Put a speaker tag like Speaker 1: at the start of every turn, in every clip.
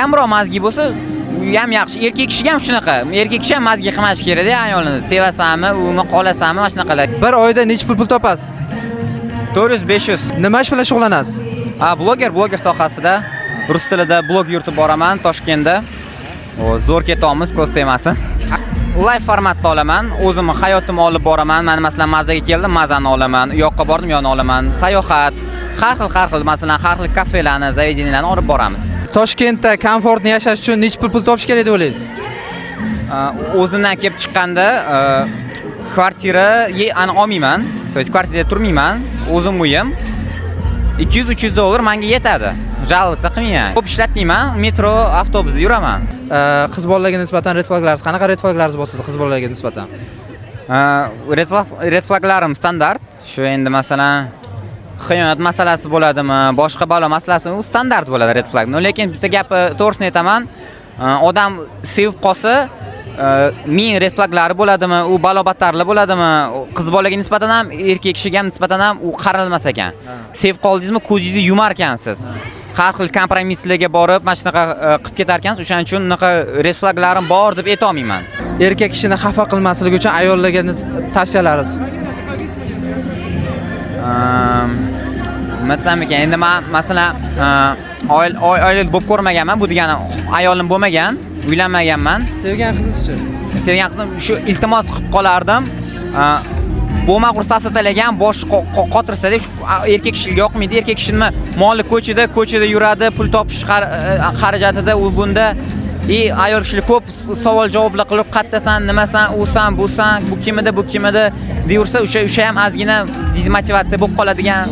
Speaker 1: kamroq mazgi bo'lsa, u ham yaxshi. Erkak kishiga ham shunaqa. Erkak kishi ham mazgi qilmash kerak-da ayolini. Sevasanmi, uni qolasanmi, mana shunaqalar.
Speaker 2: Bir oyda necha pul topasiz?
Speaker 1: 400-500.
Speaker 2: Nima ish bilan shug'ullanasiz?
Speaker 1: Bloger sohasida rus tilida blog yuritib boraman Toshkentda. Zo'r ketamiz, ko'z tegmasin. Live formatda olaman, o'zimni hayotimni olib boraman. Men masalan mazaga keldim, mazani olaman. U yoqqa bordim, yoni olaman. Sayohat, har xil, masalan, har xil kafelarni, zavedeniyalarni olib boramiz.
Speaker 2: Toshkentda komfortni yashash uchun necha pul topish kerak deb o'ylaysiz?
Speaker 1: O'zimdan kelib chiqqanda kvartira ani olmayman. To есть kvartirada turmayman, o'zim uyim. 200-300 dollar menga yetadi. Жаловаться qilmayman. Ko'p ishlatmayman, metro, avtobusda yuraman.
Speaker 2: Qiz bolalarga nisbatan red flaglaringiz qanaqa red flaglaringiz bo'lsa, qiz bolalarga nisbatan?
Speaker 1: Red flaglarim standart. Shu endi masalan xiyonat masalasi bo'ladimi, boshqa balo masalasi u standart bo'ladi red flag. Lekin bitta gapi to'g'risini aytaman. Odam sevib qolsa, ming red flaglari bo'ladimi, u balobattarli bo'ladimi, qiz bolaga nisbatan ham, erkak kishiga ham nisbatan ham u qaralmas ekan. Sevib qoldingizmi, ko'zingizni yumar ekansiz. Har xil kompromisslarga borib, mana shunaqa qilib ketar ekansiz. O'shaning uchun unaqa red flaglarim bor deb ayta olmayman.
Speaker 2: Erkak kishini xafa qilmasligi uchun ayollarga tavsiyalaringiz?
Speaker 1: Nima desam ekan, endi men masalan oila bo'lib ko'rmaganman, bu degani ayolim bo'lmagan, uylanmaganman.
Speaker 2: Sevgan qizingizchi?
Speaker 1: Sevgan qizim shu iltimos qilib qolardim. Bo'lma qursasi talagan bosh qotirsa-da, erkak kishiga yoqmaydi. Erkak kishi nima, moli ko'chada yuradi, pul topish xarajatida u bunda ayol kishilar ko'p savol javoblar qilib, qattasan, nimasan, usan, busan, bu kimida deyursa, o'sha ham ozgina dezmotivatsiya bo'lib qoladigan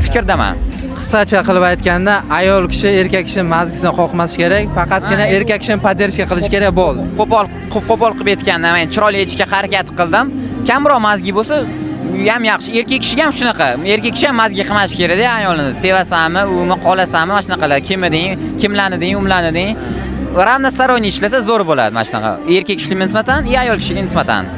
Speaker 1: fikrdaman.
Speaker 2: Qisqacha qilib aytganda, ayol kishi erkak kishi mazgisini qo'rqmash kerak, faqatgina erkak kishini podderishka qilish kerak bo'ldi.
Speaker 1: Qo'pol qilib aytganda, men chiroyli aytishga harakat qildim. Kamroq mazgi bo'lsa, u ham yaxshi. Erkak kishiga ham shunaqa. Erkak kishi ham mazgi qilmash kerak-da ayolini. Sevasanmi, uni qolasanmi, mana shunaqalar. Kimlaniding, umlaniding. Ravnoсторонний ishlasa zo'r bo'ladi mana shunaqa. Erkak kishiga nisbatan, ayol kishiga nisbatan.